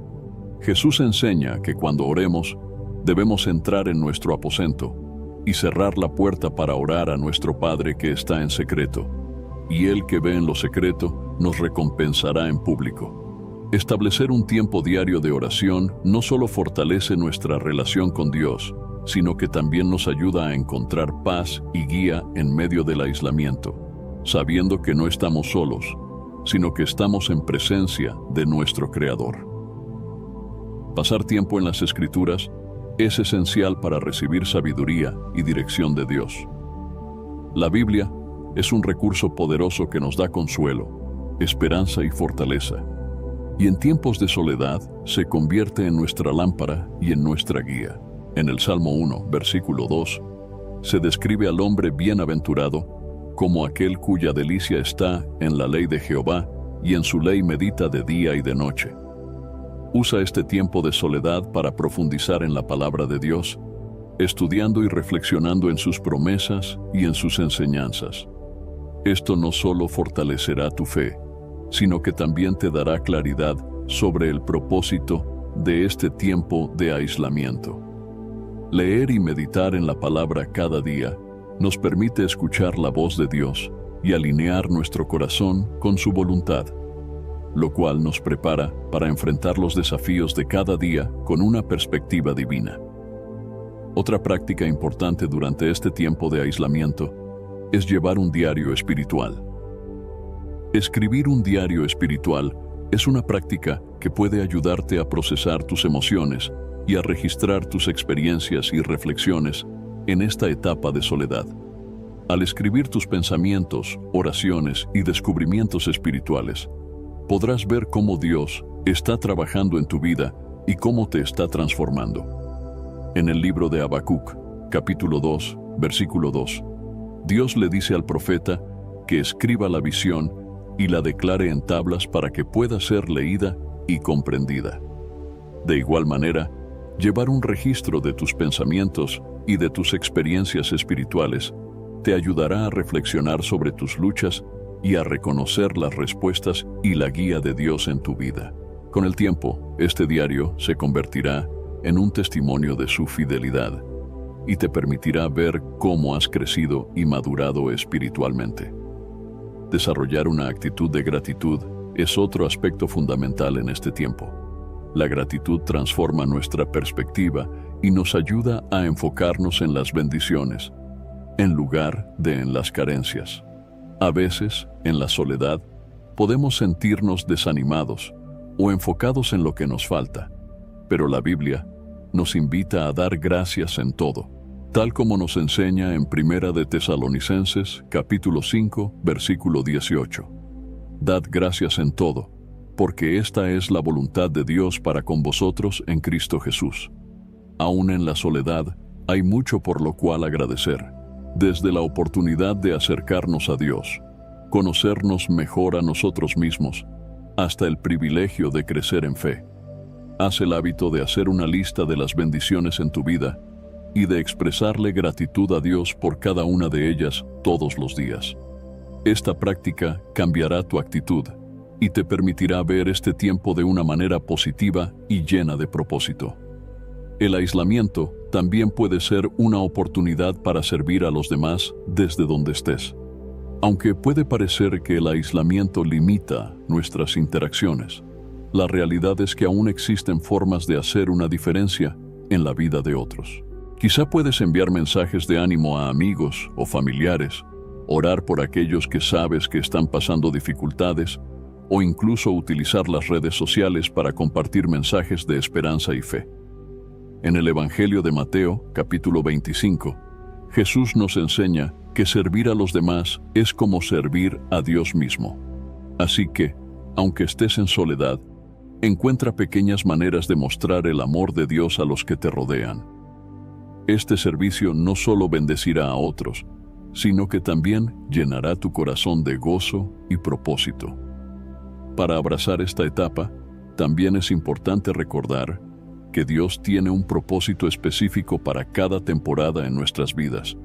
Jesús enseña que cuando oremos, debemos entrar en nuestro aposento y cerrar la puerta para orar a nuestro Padre que está en secreto, y Él que ve en lo secreto nos recompensará en público. Establecer un tiempo diario de oración no solo fortalece nuestra relación con Dios, sino que también nos ayuda a encontrar paz y guía en medio del aislamiento, sabiendo que no estamos solos, sino que estamos en presencia de nuestro Creador. Pasar tiempo en las Escrituras es esencial para recibir sabiduría y dirección de Dios. La Biblia es un recurso poderoso que nos da consuelo, esperanza y fortaleza, y en tiempos de soledad se convierte en nuestra lámpara y en nuestra guía. En el Salmo 1, versículo 2, se describe al hombre bienaventurado como aquel cuya delicia está en la ley de Jehová y en su ley medita de día y de noche. Usa este tiempo de soledad para profundizar en la palabra de Dios, estudiando y reflexionando en sus promesas y en sus enseñanzas. Esto no solo fortalecerá tu fe, sino que también te dará claridad sobre el propósito de este tiempo de aislamiento. Leer y meditar en la palabra cada día nos permite escuchar la voz de Dios y alinear nuestro corazón con su voluntad, lo cual nos prepara para enfrentar los desafíos de cada día con una perspectiva divina. Otra práctica importante durante este tiempo de aislamiento es llevar un diario espiritual. Escribir un diario espiritual es una práctica que puede ayudarte a procesar tus emociones y a registrar tus experiencias y reflexiones en esta etapa de soledad. Al escribir tus pensamientos, oraciones y descubrimientos espirituales, podrás ver cómo Dios está trabajando en tu vida y cómo te está transformando. En el libro de Habacuc, capítulo 2, versículo 2, Dios le dice al profeta que escriba la visión y la declare en tablas para que pueda ser leída y comprendida. De igual manera, llevar un registro de tus pensamientos y de tus experiencias espirituales te ayudará a reflexionar sobre tus luchas y a reconocer las respuestas y la guía de Dios en tu vida. Con el tiempo, este diario se convertirá en un testimonio de su fidelidad y te permitirá ver cómo has crecido y madurado espiritualmente. Desarrollar una actitud de gratitud es otro aspecto fundamental en este tiempo. La gratitud transforma nuestra perspectiva y nos ayuda a enfocarnos en las bendiciones, en lugar de en las carencias. A veces, en la soledad, podemos sentirnos desanimados o enfocados en lo que nos falta, pero la Biblia nos invita a dar gracias en todo, tal como nos enseña en Primera de Tesalonicenses, capítulo 5, versículo 18. Dad gracias en todo, porque esta es la voluntad de Dios para con vosotros en Cristo Jesús. Aún en la soledad, hay mucho por lo cual agradecer, desde la oportunidad de acercarnos a Dios, conocernos mejor a nosotros mismos, hasta el privilegio de crecer en fe. Haz el hábito de hacer una lista de las bendiciones en tu vida y de expresarle gratitud a Dios por cada una de ellas todos los días. Esta práctica cambiará tu actitud y te permitirá ver este tiempo de una manera positiva y llena de propósito. El aislamiento también puede ser una oportunidad para servir a los demás desde donde estés. Aunque puede parecer que el aislamiento limita nuestras interacciones, la realidad es que aún existen formas de hacer una diferencia en la vida de otros. Quizá puedes enviar mensajes de ánimo a amigos o familiares, orar por aquellos que sabes que están pasando dificultades, o incluso utilizar las redes sociales para compartir mensajes de esperanza y fe. En el Evangelio de Mateo, capítulo 25, Jesús nos enseña que servir a los demás es como servir a Dios mismo. Así que, aunque estés en soledad, encuentra pequeñas maneras de mostrar el amor de Dios a los que te rodean. Este servicio no solo bendecirá a otros, sino que también llenará tu corazón de gozo y propósito. Para abrazar esta etapa, también es importante recordar que Dios tiene un propósito específico para cada temporada en nuestras vidas,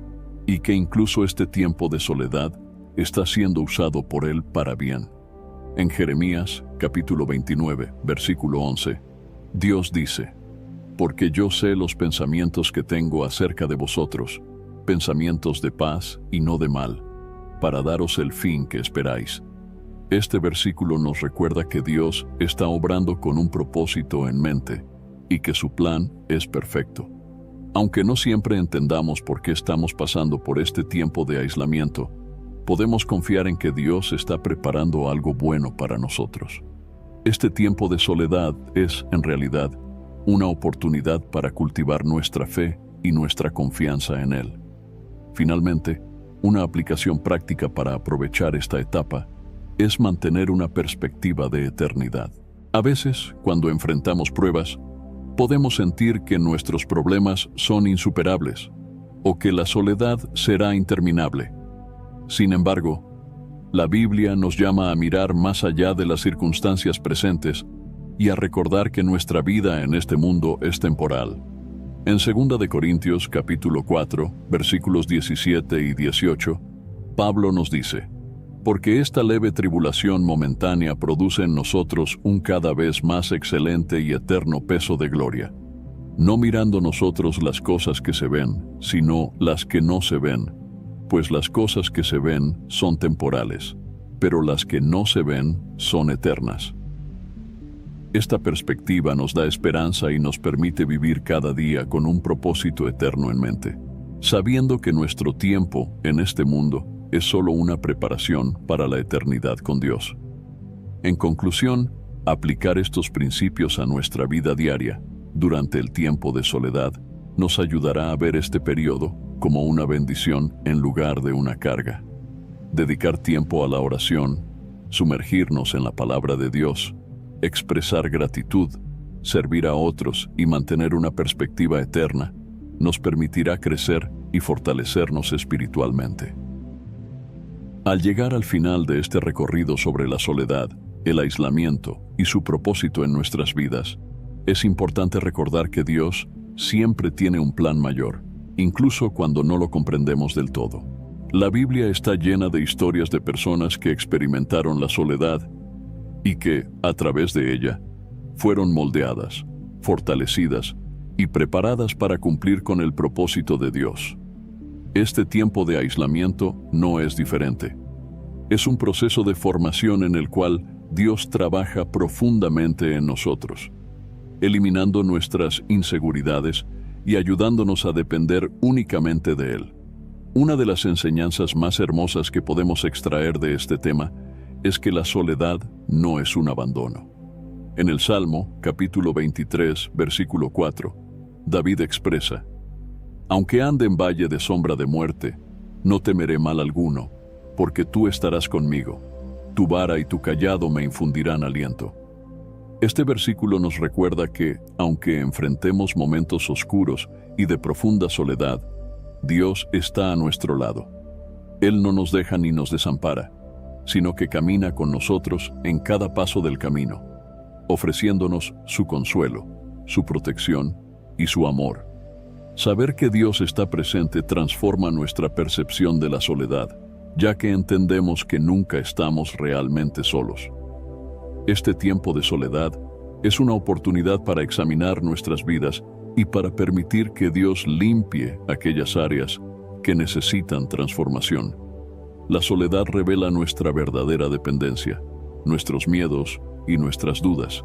y que incluso este tiempo de soledad está siendo usado por Él para bien. En Jeremías, capítulo 29, versículo 11, Dios dice: «Porque yo sé los pensamientos que tengo acerca de vosotros, pensamientos de paz y no de mal, para daros el fin que esperáis». Este versículo nos recuerda que Dios está obrando con un propósito en mente y que su plan es perfecto. Aunque no siempre entendamos por qué estamos pasando por este tiempo de aislamiento, podemos confiar en que Dios está preparando algo bueno para nosotros. Este tiempo de soledad es, en realidad, una oportunidad para cultivar nuestra fe y nuestra confianza en Él. Finalmente, una aplicación práctica para aprovechar esta etapa es mantener una perspectiva de eternidad. A veces, cuando enfrentamos pruebas, podemos sentir que nuestros problemas son insuperables, o que la soledad será interminable. Sin embargo, la Biblia nos llama a mirar más allá de las circunstancias presentes y a recordar que nuestra vida en este mundo es temporal. En 2 de Corintios capítulo 4, versículos 17 y 18, Pablo nos dice: porque esta leve tribulación momentánea produce en nosotros un cada vez más excelente y eterno peso de gloria, no mirando nosotros las cosas que se ven, sino las que no se ven, pues las cosas que se ven son temporales, pero las que no se ven son eternas. Esta perspectiva nos da esperanza y nos permite vivir cada día con un propósito eterno en mente, sabiendo que nuestro tiempo en este mundo es solo una preparación para la eternidad con Dios. En conclusión, aplicar estos principios a nuestra vida diaria durante el tiempo de soledad nos ayudará a ver este periodo como una bendición en lugar de una carga. Dedicar tiempo a la oración, sumergirnos en la palabra de Dios, expresar gratitud, servir a otros y mantener una perspectiva eterna nos permitirá crecer y fortalecernos espiritualmente. Al llegar al final de este recorrido sobre la soledad, el aislamiento y su propósito en nuestras vidas, es importante recordar que Dios siempre tiene un plan mayor, incluso cuando no lo comprendemos del todo. La Biblia está llena de historias de personas que experimentaron la soledad y que, a través de ella, fueron moldeadas, fortalecidas y preparadas para cumplir con el propósito de Dios. Este tiempo de aislamiento no es diferente. Es un proceso de formación en el cual Dios trabaja profundamente en nosotros, eliminando nuestras inseguridades y ayudándonos a depender únicamente de Él. Una de las enseñanzas más hermosas que podemos extraer de este tema es que la soledad no es un abandono. En el Salmo, capítulo 23, versículo 4, David expresa: aunque ande en valle de sombra de muerte, no temeré mal alguno, porque tú estarás conmigo. Tu vara y tu cayado me infundirán aliento. Este versículo nos recuerda que, aunque enfrentemos momentos oscuros y de profunda soledad, Dios está a nuestro lado. Él no nos deja ni nos desampara, sino que camina con nosotros en cada paso del camino, ofreciéndonos su consuelo, su protección y su amor. Saber que Dios está presente transforma nuestra percepción de la soledad, ya que entendemos que nunca estamos realmente solos. Este tiempo de soledad es una oportunidad para examinar nuestras vidas y para permitir que Dios limpie aquellas áreas que necesitan transformación. La soledad revela nuestra verdadera dependencia, nuestros miedos y nuestras dudas,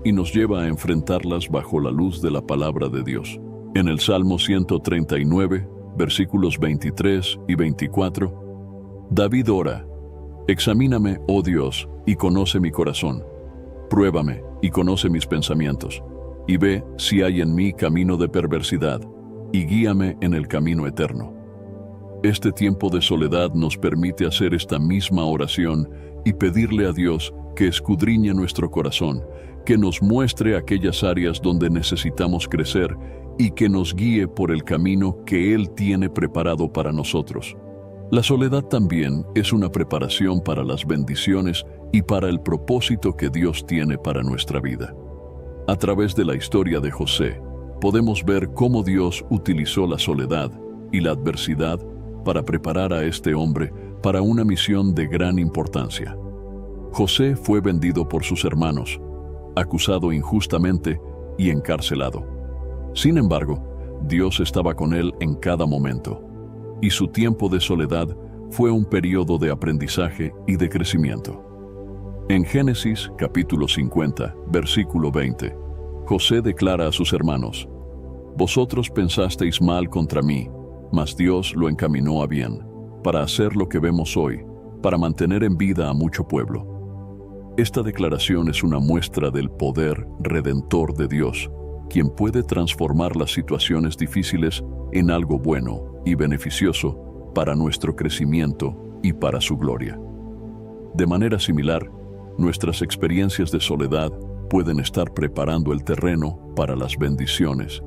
y nos lleva a enfrentarlas bajo la luz de la palabra de Dios. En el Salmo 139, versículos 23 y 24, David ora: examíname, oh Dios, y conoce mi corazón. Pruébame y conoce mis pensamientos, y ve si hay en mí camino de perversidad, y guíame en el camino eterno. Este tiempo de soledad nos permite hacer esta misma oración y pedirle a Dios que escudriñe nuestro corazón, que nos muestre aquellas áreas donde necesitamos crecer y que nos guíe por el camino que Él tiene preparado para nosotros. La soledad también es una preparación para las bendiciones y para el propósito que Dios tiene para nuestra vida. A través de la historia de José, podemos ver cómo Dios utilizó la soledad y la adversidad para preparar a este hombre para una misión de gran importancia. José fue vendido por sus hermanos, acusado injustamente y encarcelado. Sin embargo, Dios estaba con él en cada momento, y su tiempo de soledad fue un periodo de aprendizaje y de crecimiento. En Génesis capítulo 50, versículo 20, José declara a sus hermanos: vosotros pensasteis mal contra mí, mas Dios lo encaminó a bien, para hacer lo que vemos hoy, para mantener en vida a mucho pueblo. Esta declaración es una muestra del poder redentor de Dios, quien puede transformar las situaciones difíciles en algo bueno y beneficioso para nuestro crecimiento y para su gloria. De manera similar, nuestras experiencias de soledad pueden estar preparando el terreno para las bendiciones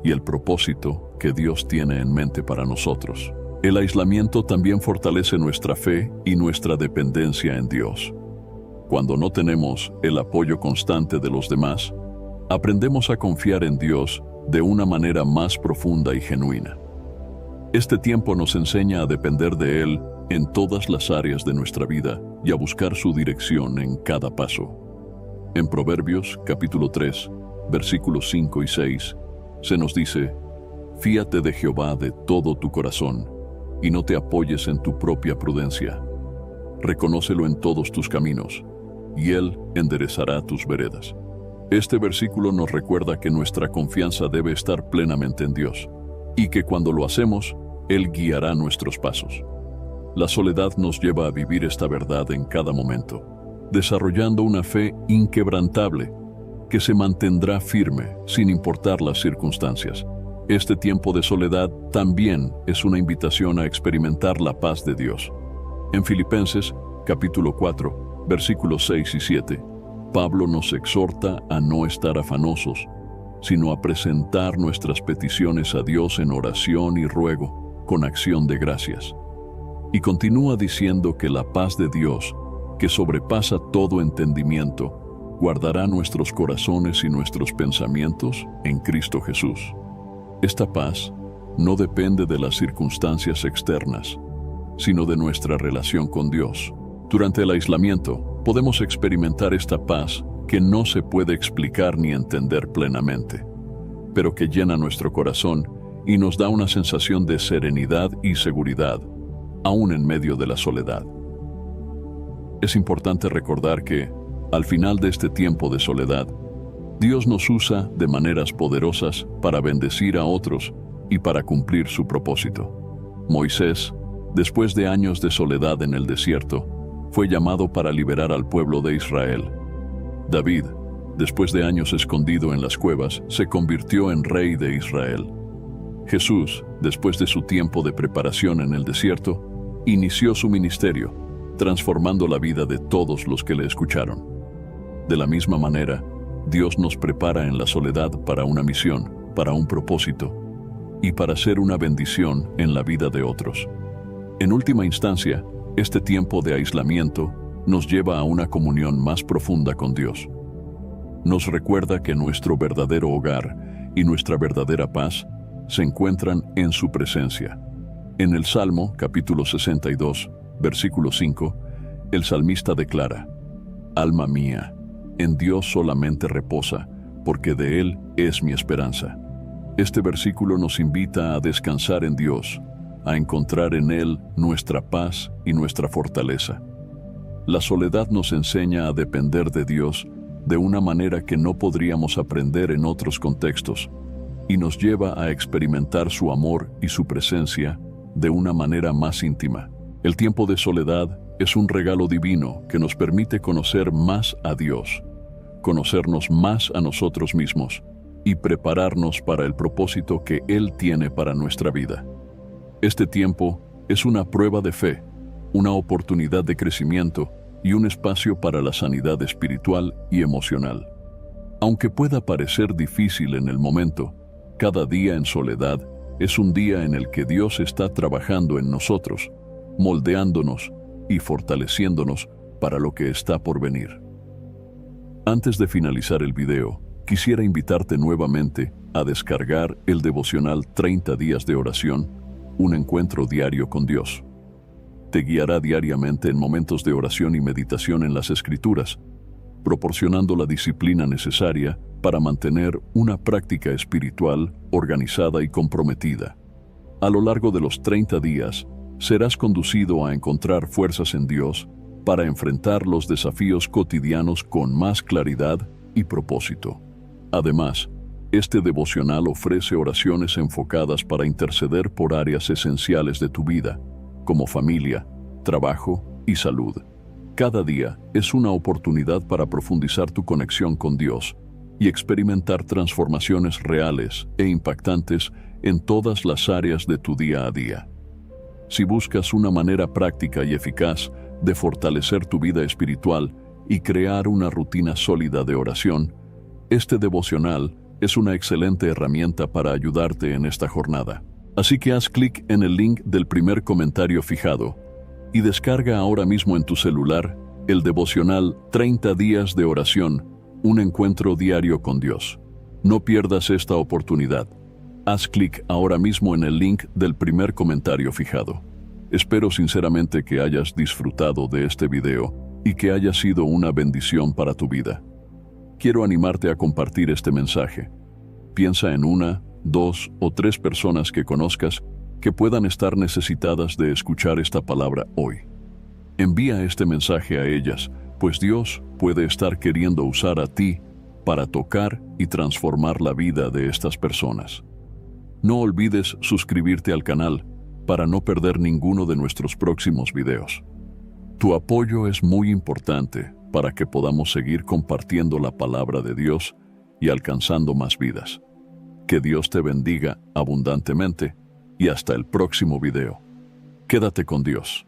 y el propósito que Dios tiene en mente para nosotros. El aislamiento también fortalece nuestra fe y nuestra dependencia en Dios. Cuando no tenemos el apoyo constante de los demás, aprendemos a confiar en Dios de una manera más profunda y genuina. Este tiempo nos enseña a depender de Él en todas las áreas de nuestra vida y a buscar su dirección en cada paso. En Proverbios capítulo 3, versículos 5 y 6, se nos dice: «Fíate de Jehová de todo tu corazón, y no te apoyes en tu propia prudencia. Reconócelo en todos tus caminos, y Él enderezará tus veredas». Este versículo nos recuerda que nuestra confianza debe estar plenamente en Dios, y que cuando lo hacemos, Él guiará nuestros pasos. La soledad nos lleva a vivir esta verdad en cada momento, desarrollando una fe inquebrantable que se mantendrá firme sin importar las circunstancias. Este tiempo de soledad también es una invitación a experimentar la paz de Dios. En Filipenses, capítulo 4, versículos 6 y 7, Pablo nos exhorta a no estar afanosos, sino a presentar nuestras peticiones a Dios en oración y ruego, con acción de gracias. Y continúa diciendo que la paz de Dios, que sobrepasa todo entendimiento, guardará nuestros corazones y nuestros pensamientos en Cristo Jesús. Esta paz no depende de las circunstancias externas, sino de nuestra relación con Dios. Durante el aislamiento, podemos experimentar esta paz que no se puede explicar ni entender plenamente, pero que llena nuestro corazón y nos da una sensación de serenidad y seguridad, aún en medio de la soledad. Es importante recordar que, al final de este tiempo de soledad, Dios nos usa de maneras poderosas para bendecir a otros y para cumplir su propósito. Moisés, después de años de soledad en el desierto, fue llamado para liberar al pueblo de Israel. David, después de años escondido en las cuevas, se convirtió en rey de Israel. Jesús, después de su tiempo de preparación en el desierto, inició su ministerio, transformando la vida de todos los que le escucharon. De la misma manera, Dios nos prepara en la soledad para una misión, para un propósito, y para ser una bendición en la vida de otros. En última instancia, este tiempo de aislamiento nos lleva a una comunión más profunda con Dios. Nos recuerda que nuestro verdadero hogar y nuestra verdadera paz se encuentran en su presencia. En el Salmo, capítulo 62, versículo 5, el salmista declara: «Alma mía, en Dios solamente reposa, porque de Él es mi esperanza». Este versículo nos invita a descansar en Dios, a encontrar en Él nuestra paz y nuestra fortaleza. La soledad nos enseña a depender de Dios de una manera que no podríamos aprender en otros contextos, y nos lleva a experimentar su amor y su presencia de una manera más íntima. El tiempo de soledad es un regalo divino que nos permite conocer más a Dios, conocernos más a nosotros mismos y prepararnos para el propósito que Él tiene para nuestra vida. Este tiempo es una prueba de fe, una oportunidad de crecimiento y un espacio para la sanidad espiritual y emocional. Aunque pueda parecer difícil en el momento, cada día en soledad es un día en el que Dios está trabajando en nosotros, moldeándonos y fortaleciéndonos para lo que está por venir. Antes de finalizar el video, quisiera invitarte nuevamente a descargar el devocional 30 días de oración, un encuentro diario con Dios. Te guiará diariamente en momentos de oración y meditación en las Escrituras, proporcionando la disciplina necesaria para mantener una práctica espiritual organizada y comprometida. A lo largo de los 30 días, serás conducido a encontrar fuerzas en Dios para enfrentar los desafíos cotidianos con más claridad y propósito. Además, este devocional ofrece oraciones enfocadas para interceder por áreas esenciales de tu vida, como familia, trabajo y salud. Cada día es una oportunidad para profundizar tu conexión con Dios y experimentar transformaciones reales e impactantes en todas las áreas de tu día a día. Si buscas una manera práctica y eficaz de fortalecer tu vida espiritual y crear una rutina sólida de oración, este devocional es una excelente herramienta para ayudarte en esta jornada. Así que haz clic en el link del primer comentario fijado y descarga ahora mismo en tu celular el devocional 30 días de oración, un encuentro diario con Dios. No pierdas esta oportunidad. Haz clic ahora mismo en el link del primer comentario fijado. Espero sinceramente que hayas disfrutado de este video y que haya sido una bendición para tu vida. Quiero animarte a compartir este mensaje. Piensa en 1, 2 o 3 personas que conozcas que puedan estar necesitadas de escuchar esta palabra hoy. Envía este mensaje a ellas, pues Dios puede estar queriendo usar a ti para tocar y transformar la vida de estas personas. No olvides suscribirte al canal para no perder ninguno de nuestros próximos videos. Tu apoyo es muy importante para que podamos seguir compartiendo la palabra de Dios y alcanzando más vidas. Que Dios te bendiga abundantemente y hasta el próximo video. Quédate con Dios.